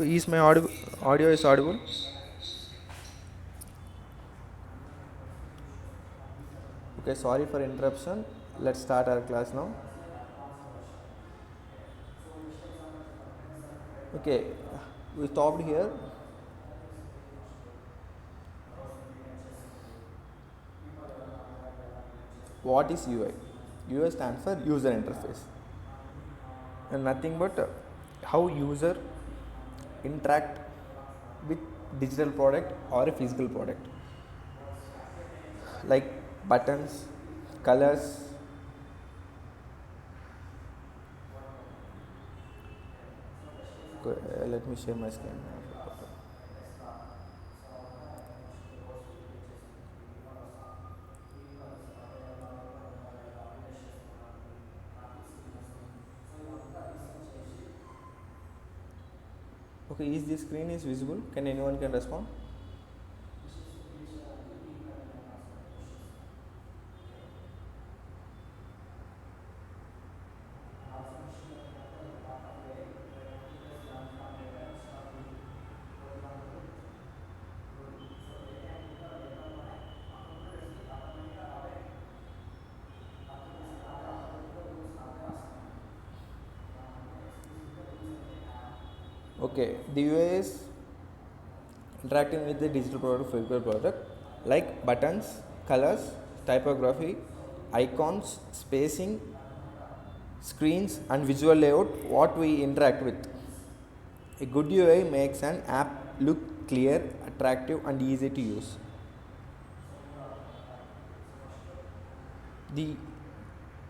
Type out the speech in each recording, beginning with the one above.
Is my audio is audible? Okay, sorry for interruption. Let's start our class now. Okay, we stopped here. What is UI? UI stands for user interface, and nothing but how user interact with digital product or a physical product, like buttons, colors. Let me share my screen. Okay, is this screen is visible? Can anyone can respond? Okay, the UI is interacting with the digital product, physical product, like buttons, colors, typography, icons, spacing, screens, and visual layout. What we interact with. A good UI makes an app look clear, attractive, and easy to use. The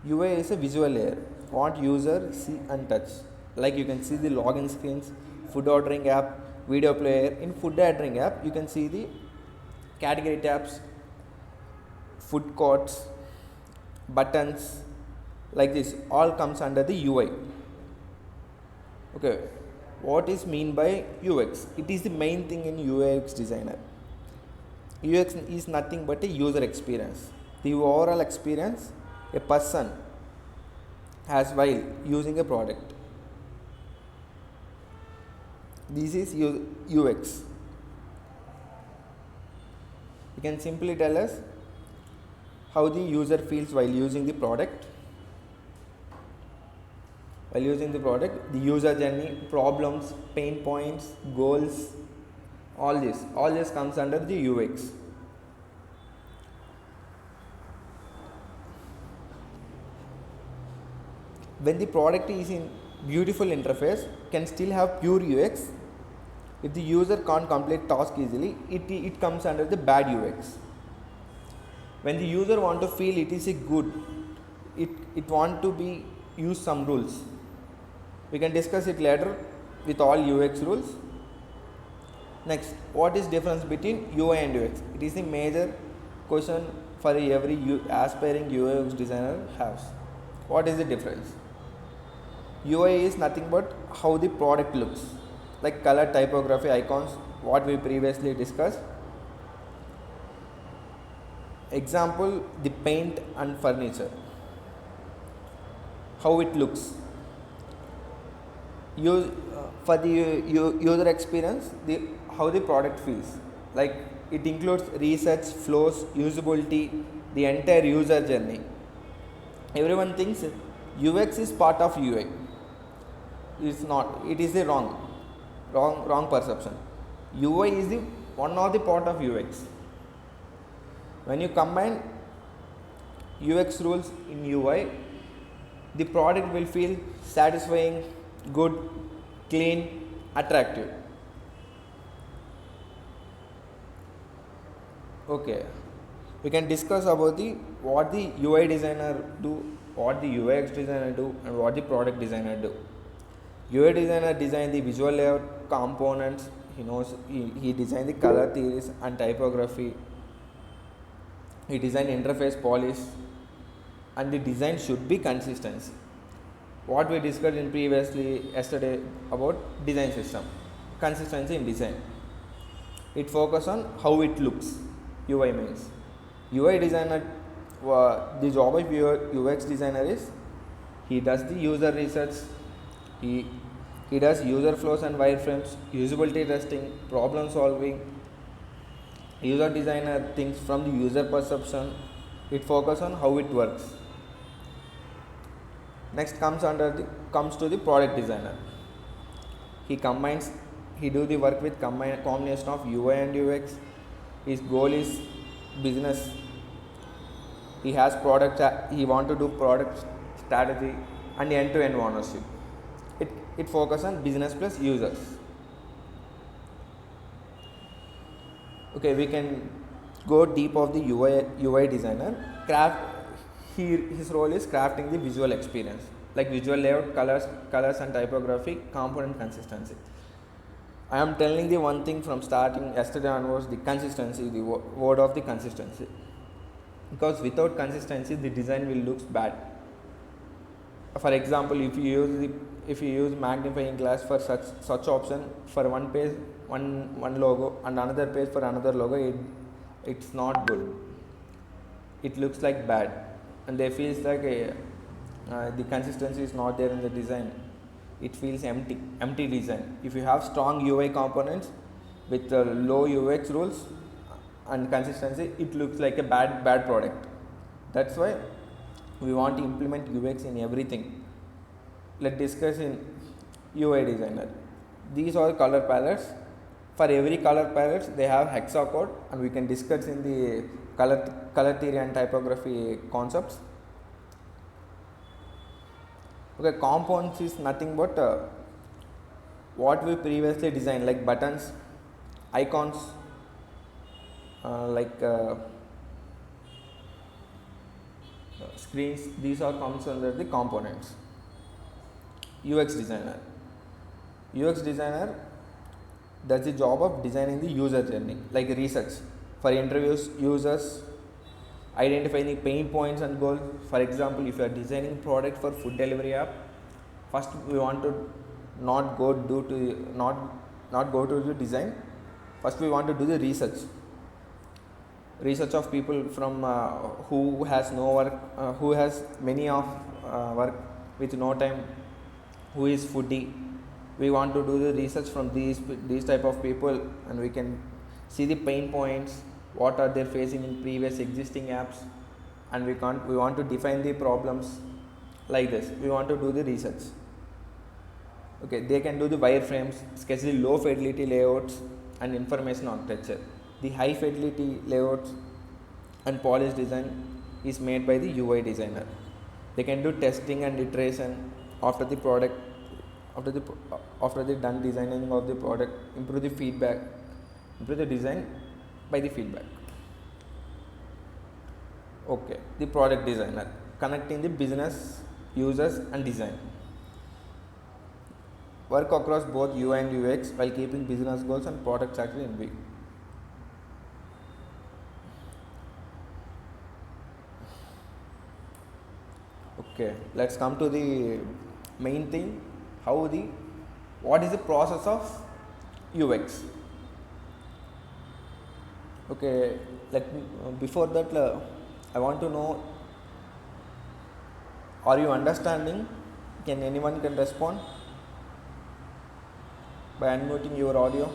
UI is a visual layer. What user see and touch. Like you can see the login screens, food ordering app, video player. In food ordering app, you can see the category tabs, food courts, buttons, like this. All comes under the UI. Okay, what is mean by UX? It is the main thing in UX designer. UX is nothing but a user experience. The overall experience a person has while using a product. This is UX. You can simply tell us how the user feels while using the product. While using the product, the user journey, problems, pain points, goals, all this comes under the UX. When the product is in beautiful interface, can still have pure UX. If the user can't complete task easily, it comes under the bad UX. When the user want to feel it is a good, it want to be use some rules. We can discuss it later with all UX rules. Next, what is difference between UI and UX? It is a major question for every aspiring UX designer has. What is the difference? UI is nothing but how the product looks, like color, typography, icons, what we previously discussed. Example, the paint and furniture, how it looks. For the user experience, how the product feels, like it includes research, flows, usability, the entire user journey. Everyone thinks UX is part of UI. It's not. It is a wrong perception. UI is the one of the part of UX. When you combine UX rules in UI, the product will feel satisfying, good, clean, attractive. Okay, we can discuss about what the UI designer do, what the UX designer do, and what the product designer do. UI designer design the visual layout, components. He knows he designed the color theories and typography. He designed interface polish, and the design should be consistency. What we discussed in previously yesterday about design system, consistency in design. It focus on how it looks. UI means UI designer. The job of UX designer is he does the user research. He He does user flows and wireframes, usability testing, problem solving. User designer thinks from the user perception. It focuses on how it works. Next comes to the product designer. He combines, he do the work with combination of UI and UX. His goal is business. He has product. He want to do product strategy and end-to-end ownership. It focuses on business plus users. Okay, we can go deep of the UI designer. His role is crafting the visual experience, like visual layout, colors and typography, component consistency. I am telling the one thing from starting yesterday onwards, the consistency, the word of the consistency. Because without consistency, the design will look bad. For example, if you use magnifying glass for such option for one page, one logo, and another page for another logo, it's not good. It looks like bad, and they feels like the consistency is not there in the design. It feels empty design. If you have strong UI components with low UX rules and consistency, it looks like a bad product. That's why we want to implement UX in everything. Let's discuss in UI designer. These are color palettes. For every color palette, they have hexacode, and we can discuss in the color theory and typography concepts. Okay, components is nothing but what we previously designed, like buttons, icons, screens. These are comes under the components. UX designer does the job of designing the user journey, like research for interviews users, identifying the pain points and goals. For example, if you are designing product for food delivery app, first we want to not go to the design. First we want to do the research of people from who has no work, who has many of work with no time, who is foodie. We want to do the research from these type of people, and we can see the pain points, what are they facing in previous existing apps, and we want to define the problems. Like this we want to do the research. Okay, they can do the wireframes, sketch the low fidelity layouts and information architecture. The high fidelity layouts and polished design is made by the UI designer. They can do testing and iteration after the product, after the done designing of the product, improve the design by the feedback. Okay, the product designer connecting the business, users and design. Work across both UI and UX while keeping business goals and product strategy in view. Okay, let's come to the main thing. What is the process of UX? Okay, before that, I want to know, are you understanding? Can anyone respond by unmuting your audio?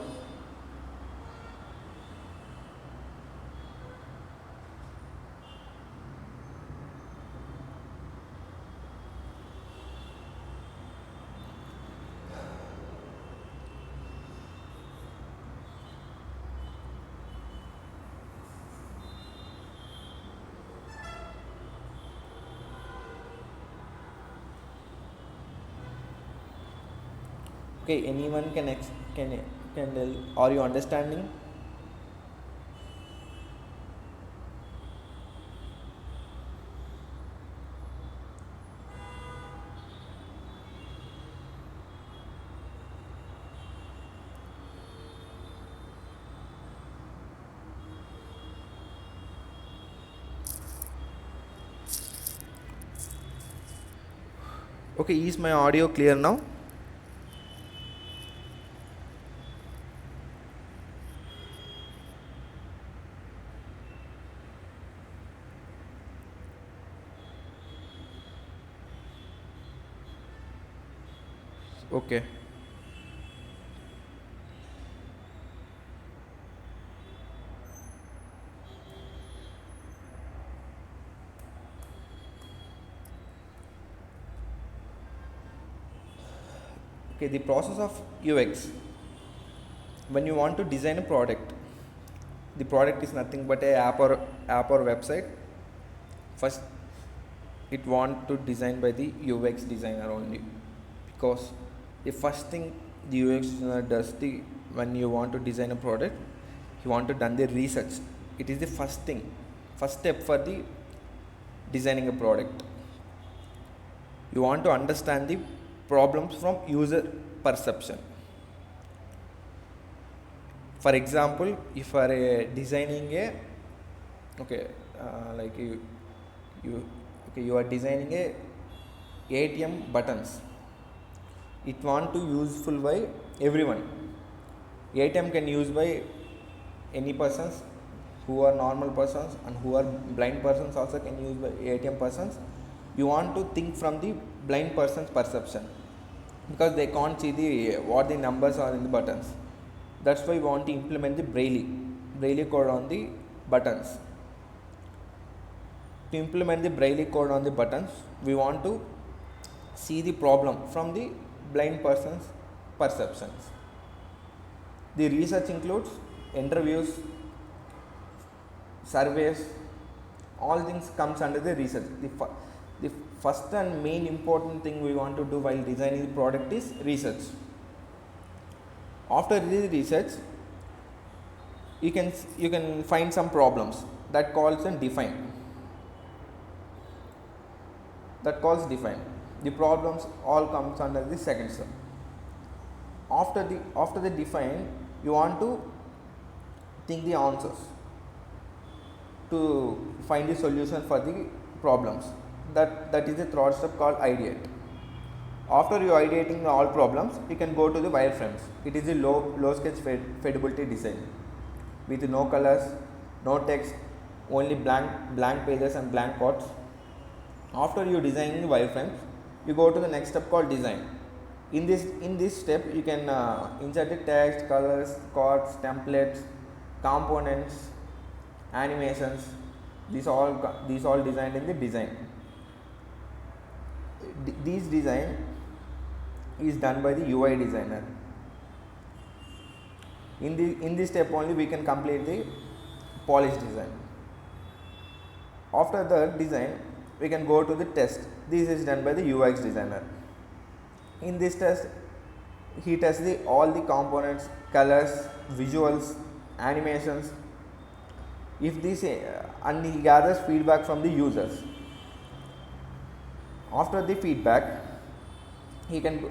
Okay, anyone can tell, are you understanding? Okay, is my audio clear now? Okay. Okay, the process of UX. When you want to design a product, the product is nothing but a app or website. First, it want to design by the UX designer only, because the first thing the UX designer does, when you want to design a product, you want to done the research. It is the first step for the designing a product. You want to understand the problems from user perception. For example, if you are designing a like you are designing a ATM buttons, it want to useful by everyone. ATM can use by any persons who are normal persons, and who are blind persons also can use by ATM persons. You want to think from the blind person's perception, because they can't see what the numbers are in the buttons. That's why we want to implement the Braille code on the buttons. To implement the Braille code on the buttons, we want to see the problem from the blind person's perceptions. The research includes interviews, surveys, all things comes under the research. The first and main important thing we want to do while designing the product is research. After the research, you can find some problems that calls and define. The problems all comes under the second step. After the define, you want to think the answers to find the solution for the problems. That is the third step called ideate. After you ideating all problems, you can go to the wireframes. It is a low sketch fadability design with no colors, no text, only blank pages and blank chords. After you designing the wireframes, you go to the next step called design. In this step, you can insert the text, colors, chords, templates, components, animations. These all designed in the design. These design is done by the UI designer. In this step only we can complete the polish design. After the design, we can go to the test. This is done by the UX designer. In this test, he tests all the components, colors, visuals, animations. If this and he gathers feedback from the users. After the feedback, he can,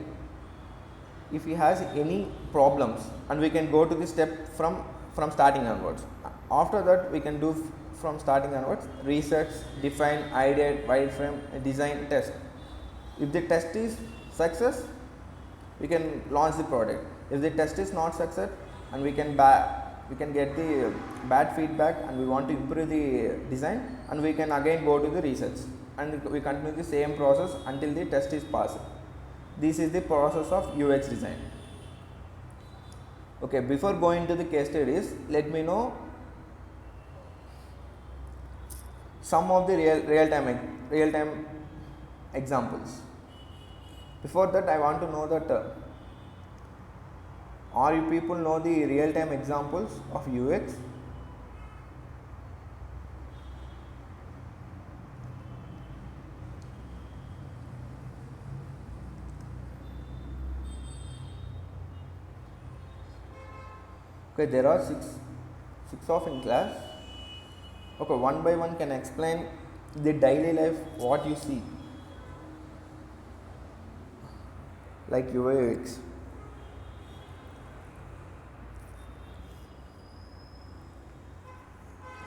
if he has any problems, and we can go to the step from starting onwards. After that, we can do from starting onwards research, define, ideate, wireframe, design, test. If the test is success, we can launch the product. If the test is not success, and we can get the bad feedback, and we want to improve the design, and we can again go to the research, and we continue the same process until the test is passed. This is the process of UX design. Okay, before going to the case studies, let me know some of the real time examples. Before that, I want to know that are you people know the real time examples of UX? Okay, there are six of in class. Okay, one by one can explain the daily life, what you see, like UX.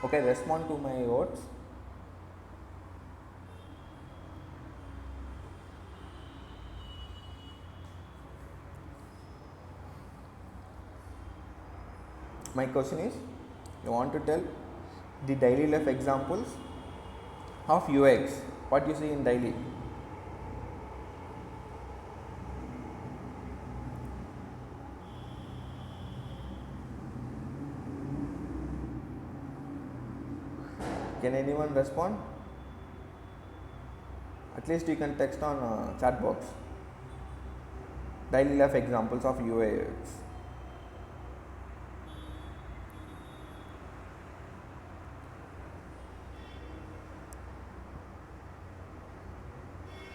Okay, respond to my words. My question is, you want to tell the daily life examples of UX, what you see in daily. Can anyone respond? At least you can text on chat box. daily life examples of UI UX.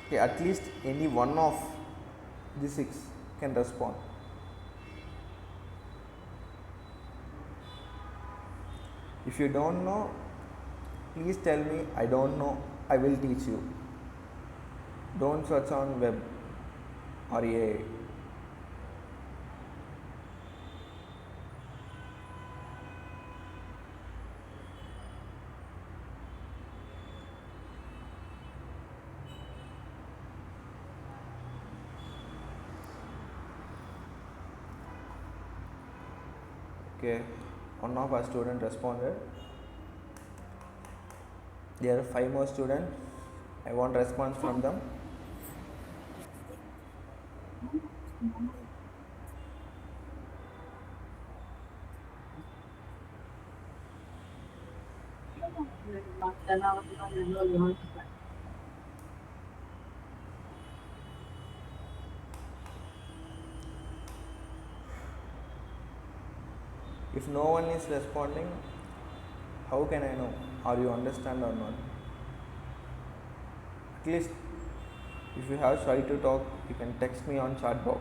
Okay, at least any one of the six can respond. If you don't know, please tell me. I don't know. I will teach you. Don't search on web or AI. Okay, one of our students responded. There are 5 more students. I want response from them. If no one is responding, how can I know are you understand or not? At least if you have shy to talk, you can text me on chat box.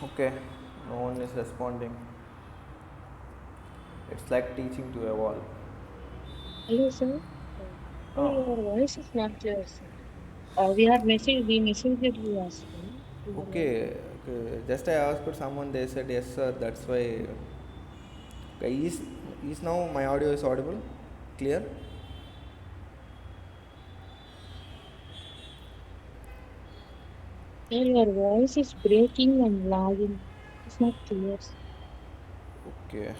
Okay, no one is responding. It's like teaching to a wall. Hello, sir. Sir, Oh, your voice is not clear, sir. We messaged you as well. Your voice. okay. Just I asked someone, they said yes, sir. That's why. Okay, is now my audio is audible, clear? Sir, your voice is breaking and lagging. It's not clear, sir. Okay.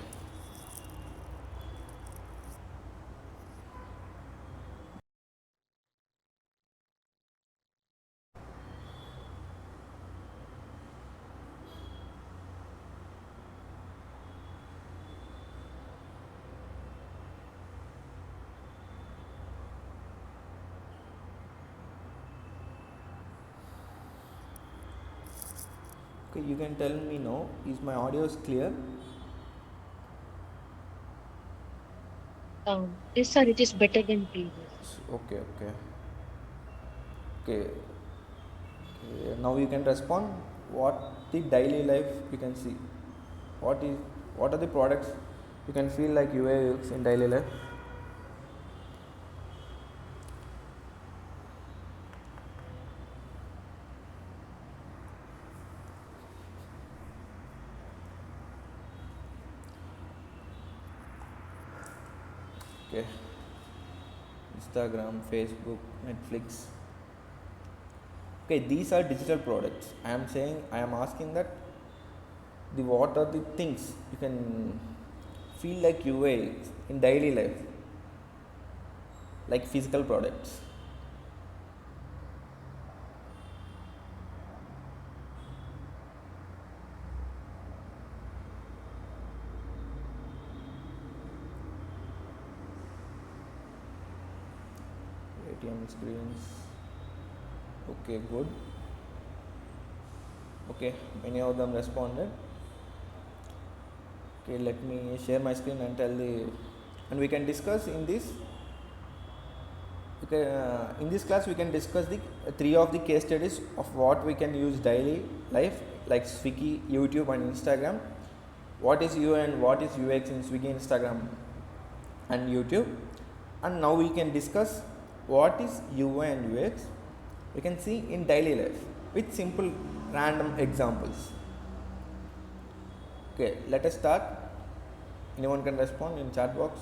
Okay, you can tell me now. Is my audio is clear? Yes, sir, it is better than previous. Okay, okay, okay. Now you can respond. What the daily life you can see? What is what are the products you can feel like UI UX in daily life? Okay, Instagram, Facebook, Netflix. Okay, these are digital products. I am asking that the what are the things you can feel like UI in daily life, like physical products. ATM screens. Okay, good. Okay, many of them responded. Okay, let me share my screen and tell the, and we can discuss in this. Okay, in this class we can discuss the three of the case studies of what we can use daily life, like Swiggy, YouTube, and Instagram. What is UI and what is UX in Swiggy, Instagram, and YouTube. And now we can discuss what is UI and UX. We can see in daily life with simple random examples. Okay, let us start. Anyone can respond in chat box.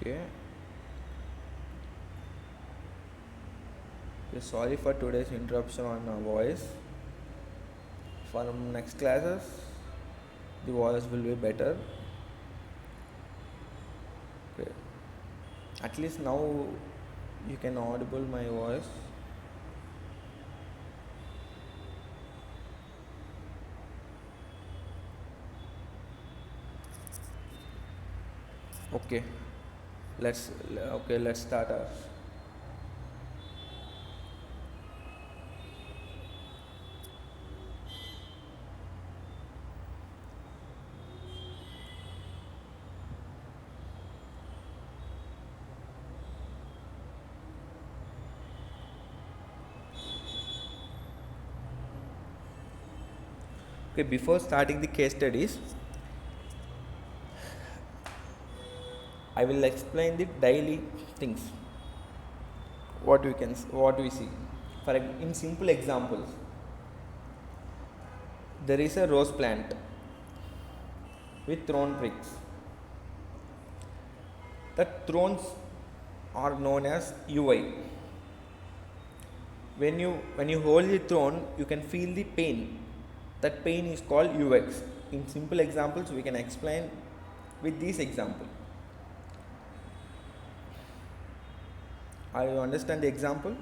Okay. Sorry for today's interruption on voice. From next classes, the voice will be better. Okay. At least now you can audible my voice. Okay. Let's start our. Okay, before starting the case studies, I will explain the daily things. What we see. In simple examples, there is a rose plant with thorn pricks. The thorns are known as UI. When you hold the thorn, you can feel the pain. That pain is called UX. In simple examples, we can explain with this example. Are you understand the example?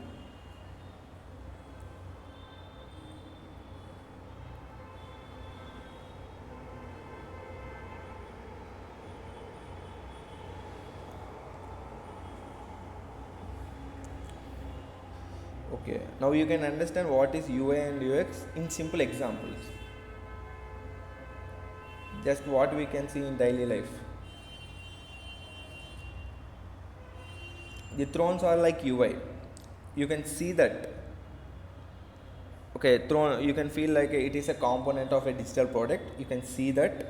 Okay, now you can understand what is UI and UX in simple examples. Just what we can see in daily life. The thrones are like UI. You can see that. Okay, throne, you can feel like it is a component of a digital product. You can see that.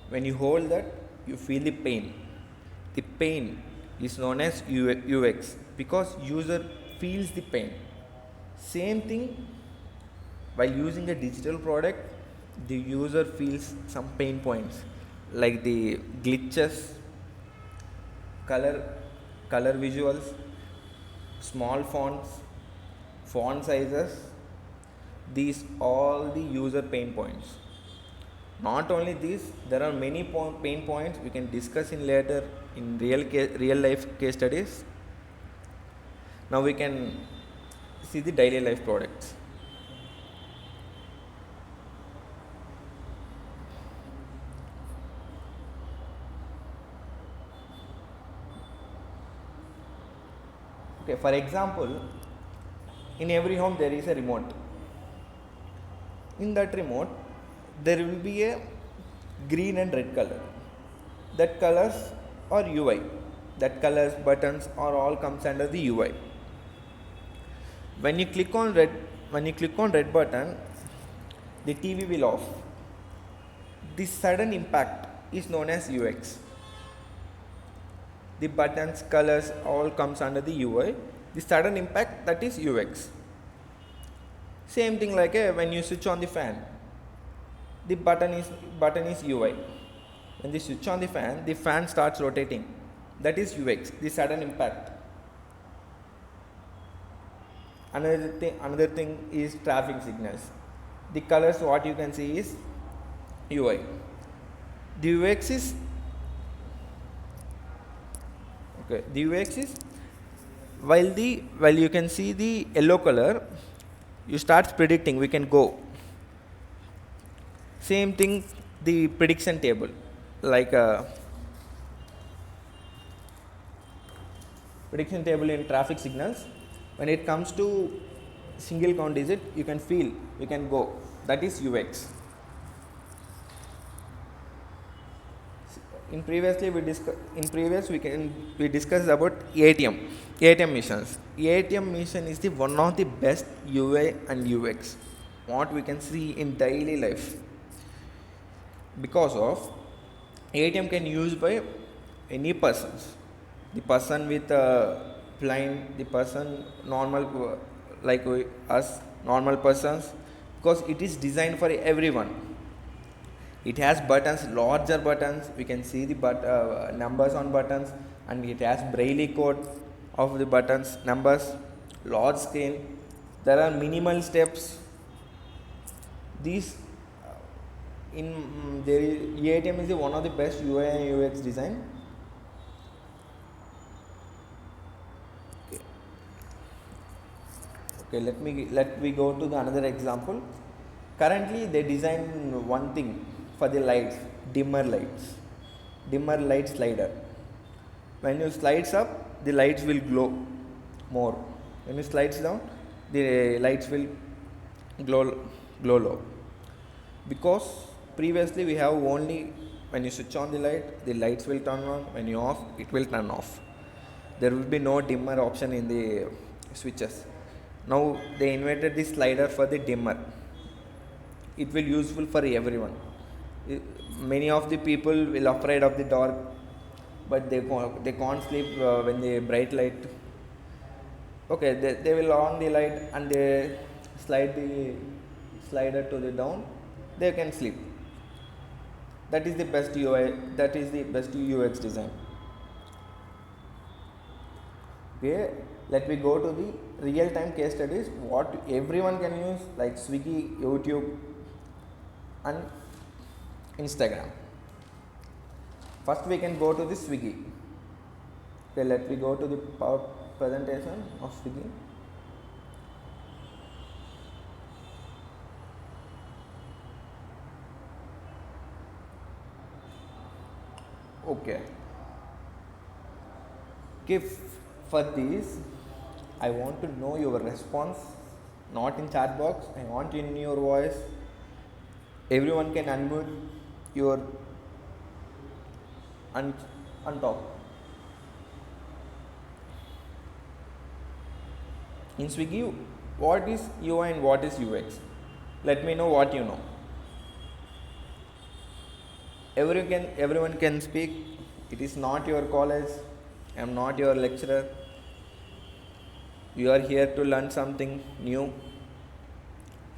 When you hold that, you feel the pain. The pain is known as UX because user feels the pain. Same thing, while using a digital product, the user feels some pain points like the glitches, color visuals, small fonts, font sizes. These all the user pain points. Not only this, there are many pain points we can discuss in later in real life case studies. Now we can see the daily life products. Okay, for example, in every home there is a remote. In that remote, there will be a green and red color. That colors are UI. That colors, buttons are all comes under the UI. When you click on red button, the TV will off. This sudden impact is known as UX. The buttons, colors all comes under the UI. The sudden impact, that is UX. Same thing like when you switch on the fan, the button is UI. When you switch on the fan starts rotating. That is UX, the sudden impact. Another thing is traffic signals. The colors what you can see is UI. The UX is while you can see the yellow color, you start predicting we can go. Same thing the prediction table, like prediction table in traffic signals. When it comes to single count digit, you can feel, you can go, that is UX. In previously we we discussed about ATM missions. ATM mission is the one of the best UI and UX what we can see in daily life, because of ATM can use by any persons, the person with blind, the person normal, like us normal persons, because it is designed for everyone. It has buttons, larger buttons, we can see the numbers on buttons, and it has braille code of the buttons, numbers, large screen, there are minimal steps. These there is ATM is one of the best UI and UX design. Okay, let me go to the another example. Currently they design one thing for the lights, dimmer light slider. When you slides up, the lights will glow more. When you slides down, the lights will glow low. Because previously we have only, when you switch on the lights will turn on, when you off, it will turn off. There will be no dimmer option in the switches. Now they invented this slider for the dimmer. It will useful for everyone. Many of the people will afraid of the dark, but they can't sleep when the bright light. Okay, they will on the light and they slide the slider to the down, they can sleep. That is the best UI, that is the best UX design. Okay, let me go to the real time case studies what everyone can use, like Swiggy, YouTube and Instagram. First we can go to the Swiggy. Okay, let me go to the power presentation of Swiggy. Okay. For this, I want to know your response, not in chat box. I want in your voice. Everyone can unmute your and talk. In Swiggy, what is UI and what is UX? Let me know what you know. Everyone can speak. It is not your college. I am not your lecturer. You are here to learn something new.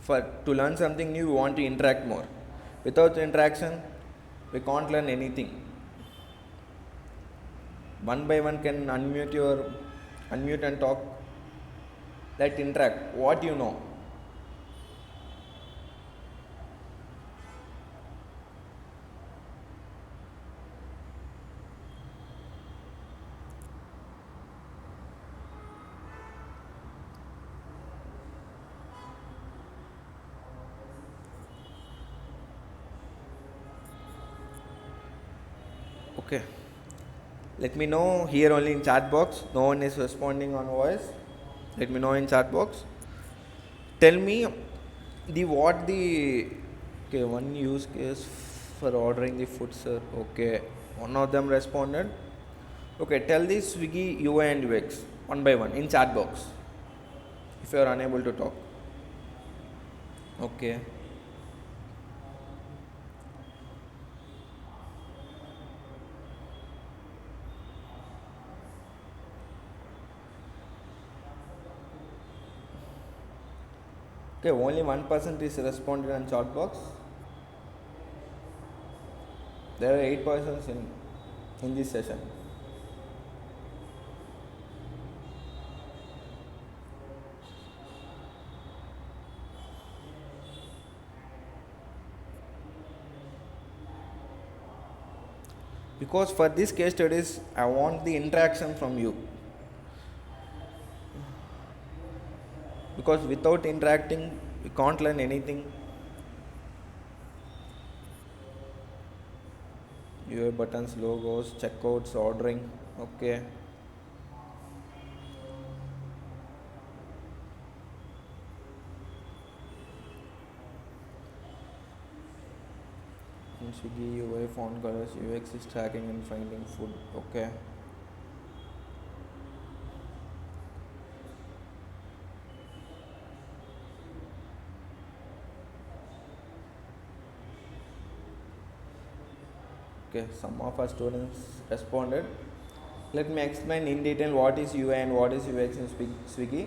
To learn something new, we want to interact more. Without interaction, we can't learn anything. One by one can unmute and talk. Let interact. What you know. Okay. Let me know here only in chat box. No one is responding on voice. Let me know in chat box. Tell me okay, one use case for ordering the food, sir. Okay, one of them responded. Okay, tell the Swiggy UI and UX one by one in chat box if you are unable to talk. Okay. Okay, only 1% is responded on chat box. There are 8 persons in this session. Because for this case studies, I want the interaction from you. Because without interacting, we can't learn anything. UI buttons, logos, checkouts, ordering. Okay. In Swiggy, UI font colors, UX is tracking and finding food. Okay. Okay, some of our students responded. Let me explain in detail what is UI and what is UX in Swiggy.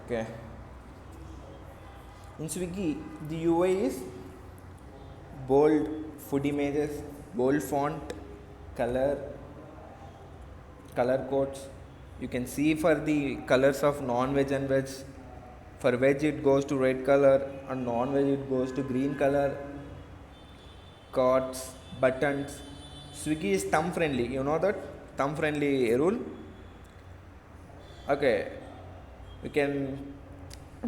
Okay. In Swiggy, the UI is bold food images, bold font, color codes. You can see for the colors of non-veg and veg. For veg it goes to red color and non-veg it goes to green color. Cards, buttons. Swiggy is thumb friendly. You know that thumb friendly rule. Okay, we can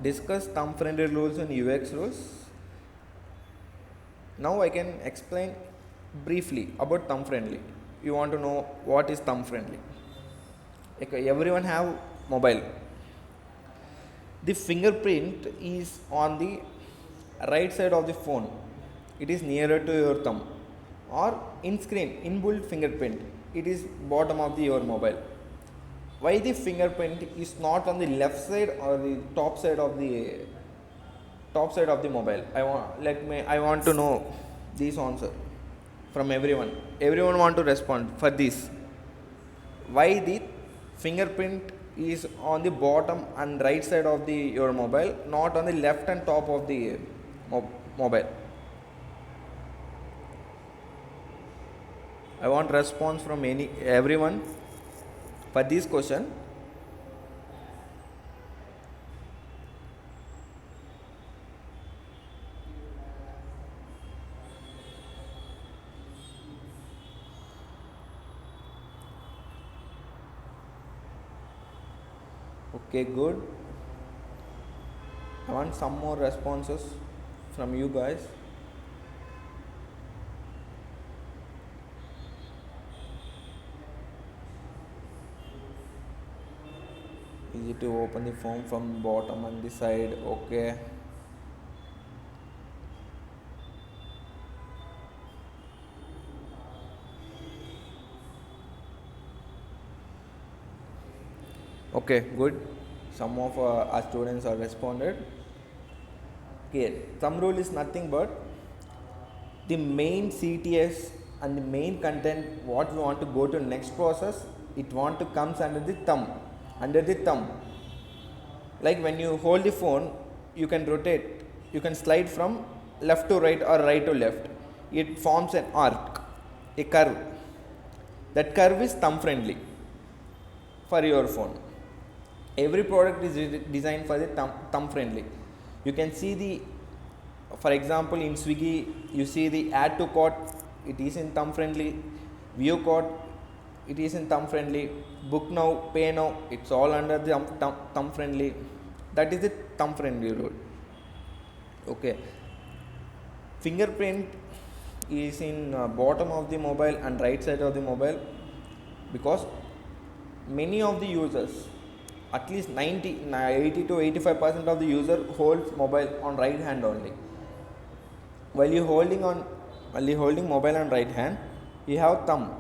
discuss thumb friendly rules and UX rules. Now I can explain briefly about thumb friendly. You want to know what is thumb friendly? Okay, everyone have mobile. The fingerprint is on the right side of the phone. It is nearer to your thumb. Or in screen, inbuilt fingerprint. It is bottom of your mobile. Why the fingerprint is not on the left side or the top side of the mobile? I want to know this answer from everyone. Everyone want to respond for this. Why the fingerprint is on the bottom and right side of your mobile, not on the left and top of the mobile? I want response from everyone for this question. Okay, good. I want some more responses from you guys. Easy to open the form from bottom and the side. Okay. Okay, good. Some of our students are responded. Okay, thumb rule is nothing but the main CTS and the main content what we want to go to next process, it want to comes under the thumb. Like when you hold the phone, you can rotate, you can slide from left to right or right to left. It forms an arc, a curve. That curve is thumb friendly for your phone. Every product is designed for the thumb friendly. You can see for example in Swiggy, you see the add to cart, it is in thumb friendly. View cart, it is in thumb friendly. Book now, pay now, it's all under the thumb friendly. That is the thumb friendly rule. Okay, fingerprint is in bottom of the mobile and right side of the mobile because many of the users, at least 80 to 85% of the user holds mobile on right hand only. While you holding mobile on right hand, you have thumb.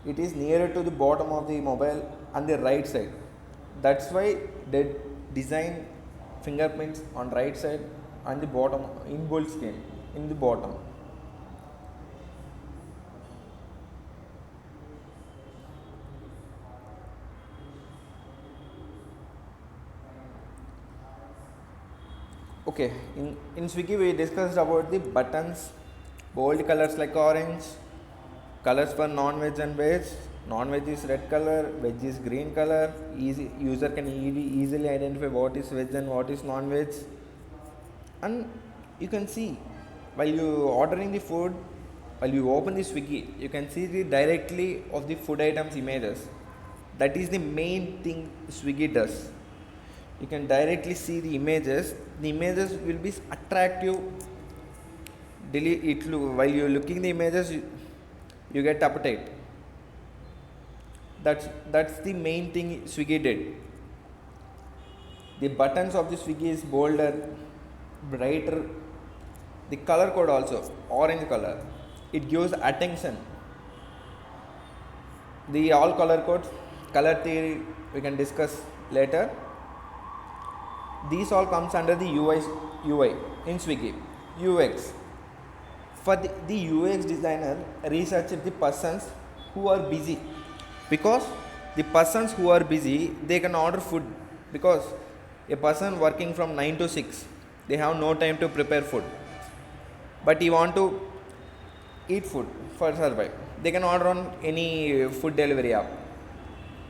It is nearer to the bottom of the mobile and the right side. That's why they design fingerprints on right side and the bottom in bold scheme in the bottom. Okay, in Swiggy we discussed about the buttons, bold colors like orange, colors for non-veg and veg. Non-veg is red color, veg is green color. User can easily identify what is veg and what is non-veg. And you can see while you ordering the food, while you open the Swiggy, you can see the directly of the food items images. That is the main thing Swiggy does. you can directly see the images. The images will be attractive. Delete it. While you're looking the images, you get appetite. That's the main thing Swiggy did. The buttons of the Swiggy is bolder, brighter. The color code also orange color. It gives attention. The all color codes, color theory we can discuss later. These all comes under the UI in Swiggy. UX. For the UX designer researched the persons who are busy, because the persons who are busy they can order food, because a person working from 9 to 6 they have no time to prepare food, but he want to eat food for survive. They can order on any food delivery app.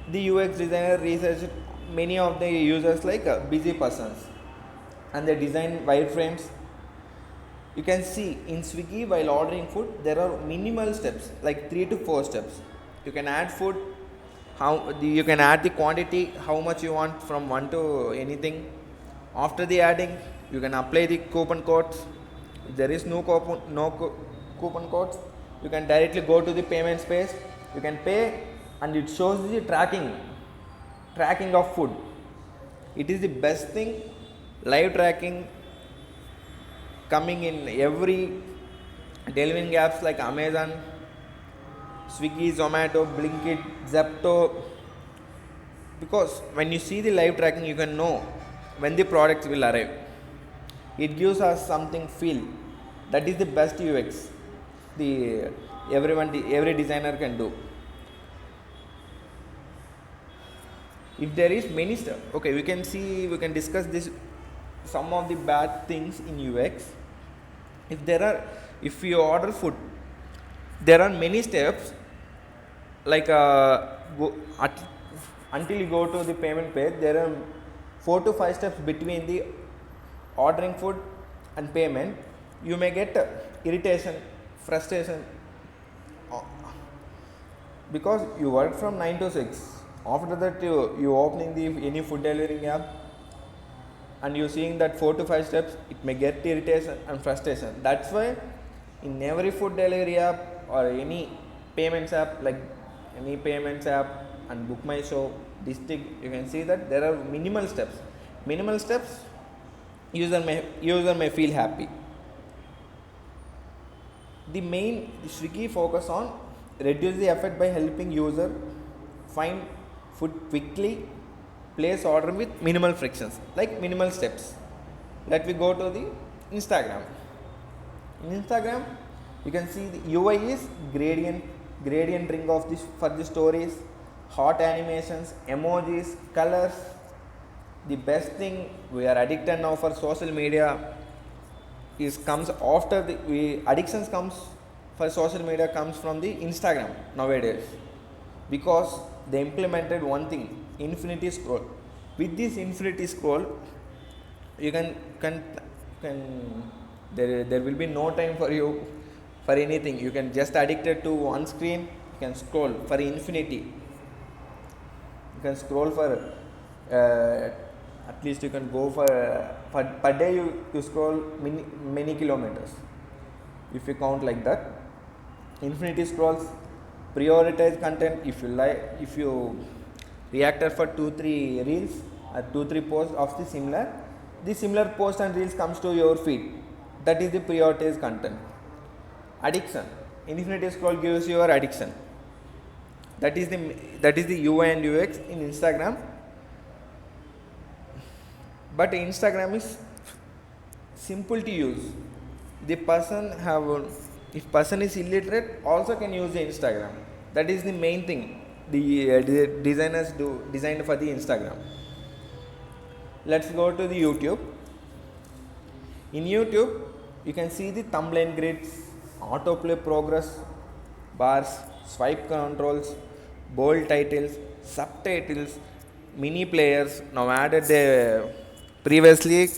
The UX designer researched many of the users like busy persons, and they design wireframes. You can see in Swiggy while ordering food there are minimal steps like 3 to 4 steps. You can add food, you can add the quantity, how much you want from 1 to anything. After the adding, you can apply the coupon codes. If there is no coupon codes, you can directly go to the payment space. You can pay and it shows the tracking of food. It is the best thing. Live tracking coming in every delivering apps like Amazon, Swiggy, Zomato, Blinkit, Zepto, because when you see the live tracking you can know when the products will arrive. It gives us something feel. That is the best UX every designer can do. If there is many stuff, okay, we can discuss this, some of the bad things in UX. If you order food, there are many steps like until you go to the payment page, there are 4 to 5 steps between the ordering food and payment. You may get irritation, frustration, because you work from 9 to 6. After that you opening the any food delivering app and you seeing that 4 to 5 steps, it may get irritation and frustration. That's why in every food delivery app or any payments app like any payments app and Book My Show, District, you can see that there are minimal steps. User may feel happy. The Swiggy focus on reduce the effort by helping user find food quickly, place order with minimal frictions, like minimal steps. Let me go to the Instagram. In Instagram, you can see the UI is gradient ring of this for the stories, hot animations, emojis, colors. The best thing we are addicted now for social media comes after addictions comes for social media comes from the Instagram nowadays, because they implemented one thing, infinity scroll. With this infinity scroll, you can there will be no time for you for anything. You can just addicted to one screen. You can scroll for infinity. You can scroll for at least you can go for per day you scroll many kilometers if you count like that. Infinity scrolls, prioritize content. If you reacted for 2-3 reels or 2-3 posts of the similar post and reels comes to your feed. That is the prioritized content. Addiction, infinity scroll gives you your addiction. That is the UI and UX in Instagram. But Instagram is simple to use. If person is illiterate also can use the Instagram. That is the main thing the designers designed for the Instagram. Let's go to the YouTube. In YouTube, you can see the thumbnail grids, autoplay progress bars, swipe controls, bold titles, subtitles, mini players. Now added the previously,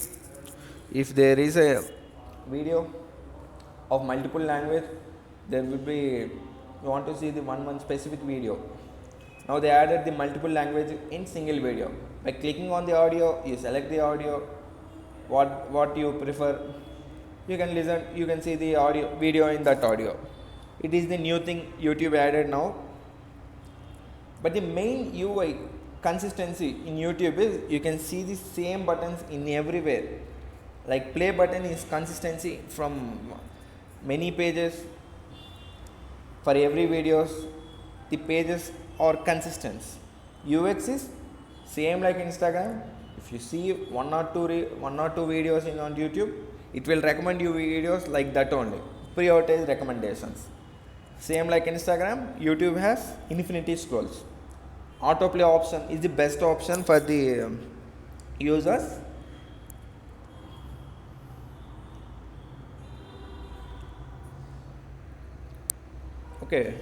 if there is a video of multiple language, there will be, you want to see the one specific video, Now they added the multiple language in single video. By clicking on the audio, you select the audio, what you prefer. You can listen, you can see the audio video in that audio. It is the new thing YouTube added now. But the main UI consistency in YouTube is you can see the same buttons in everywhere. Like play button is consistency from many pages. For every videos, the pages are consistent. UX is same like Instagram. If you see one or two videos on YouTube, it will recommend you videos like that only. Prioritize recommendations. Same like Instagram, YouTube has infinity scrolls. Autoplay option is the best option for the users. Okay.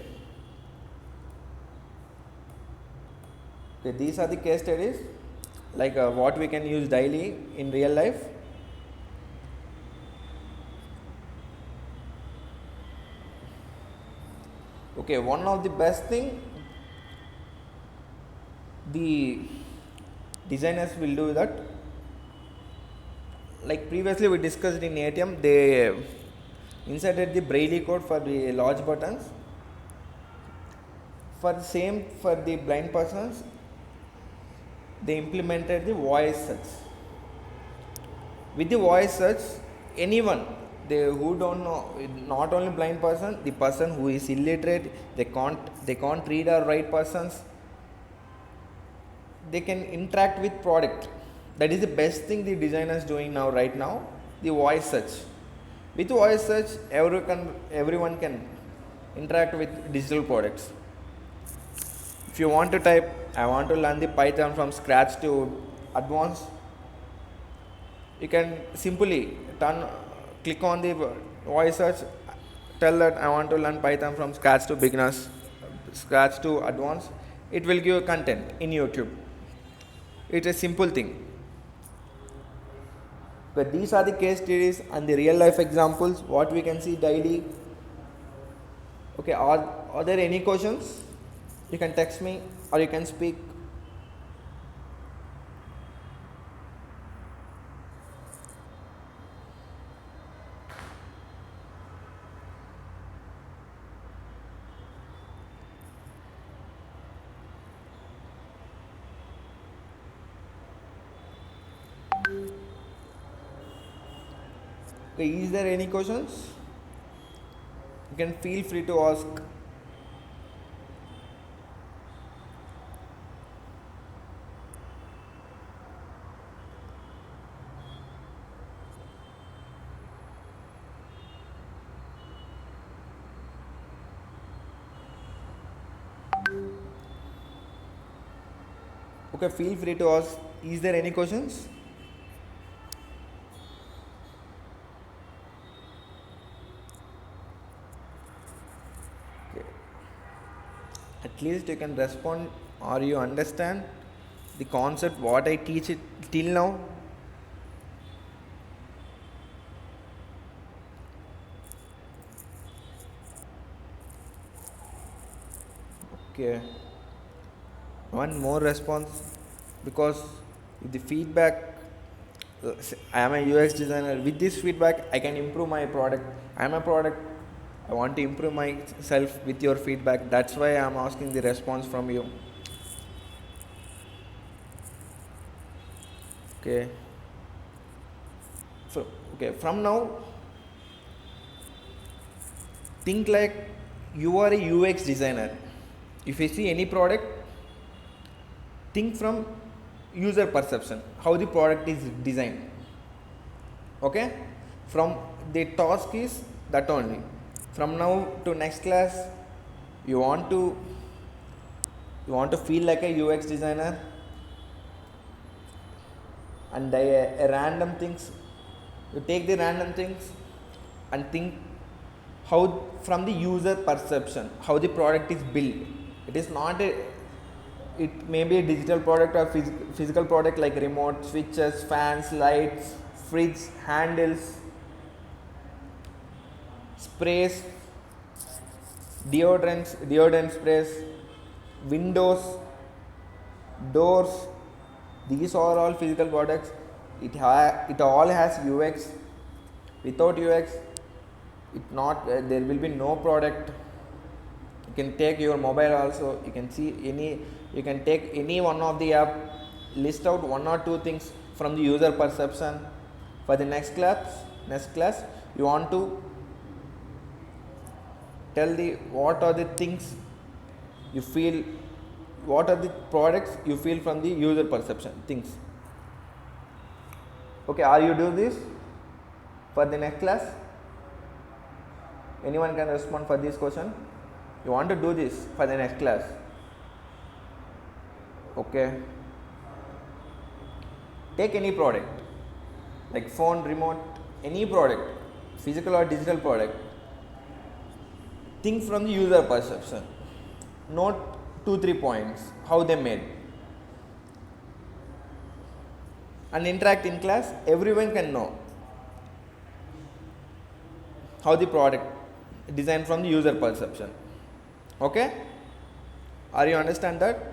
Okay, these are the case studies like what we can use daily in real life. Okay, one of the best thing the designers will do that, like previously we discussed in ATM, they inserted the braille code for the large buttons. For the same for the blind persons, they implemented the voice search. With the voice search, anyone who don't know, not only blind person, the person who is illiterate, they can't read or write persons, they can interact with product. That is the best thing the designer is doing now, right now, the voice search. With voice search, everyone can interact with digital products. If you want to type, I want to learn the Python from scratch to advanced, you can simply click on the voice search, tell that I want to learn Python from scratch to beginners, scratch to advanced. It will give content in YouTube. It's a simple thing. But these are the case studies and the real life examples what we can see daily. Okay, are there any questions? You can text me or you can speak. Okay, is there any questions? You can feel free to ask. Okay, feel free to ask. Is there any questions? Okay. At least you can respond or you understand the concept what I teach it till now. Okay. One more response, because with the feedback, I am a UX designer. With this feedback, I can improve my product. I am a product. I want to improve myself with your feedback. That's why I am asking the response from you. Okay. So, okay, from now, think like you are a UX designer. If you see any product, think from user perception, how the product is designed. Okay, from the task is that only. From now to next class, you want to feel like a UX designer, and a random things, you take the random things and think how from the user perception how the product is built. It is not a, it may be a digital product or physical product like remote, switches, fans, lights, fridge, handles, sprays, deodorant sprays, windows, doors, these are all physical products. It all has UX. Without UX, it not there will be no product. You can take your mobile also, you can see any, you can take any one of the app, list out one or two things from the user perception. For the next class you want to tell the what are the things you feel, what are the products you feel from the user perception things. Okay, are you do this for the next class? Anyone can respond for this question? You want to do this for the next class? Okay, take any product like phone, remote, any product, physical or digital product, think from the user perception. Note 2-3 points how they made and interact in class. Everyone can know how the product designed from the user perception. Okay, are you understand that?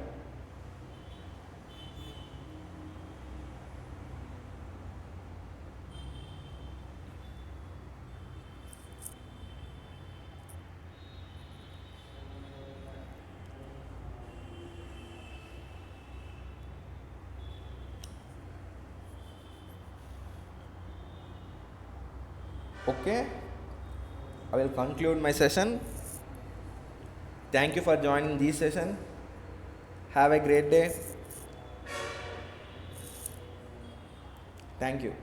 Okay, I will conclude my session. Thank you for joining this session. Have a great day. Thank you.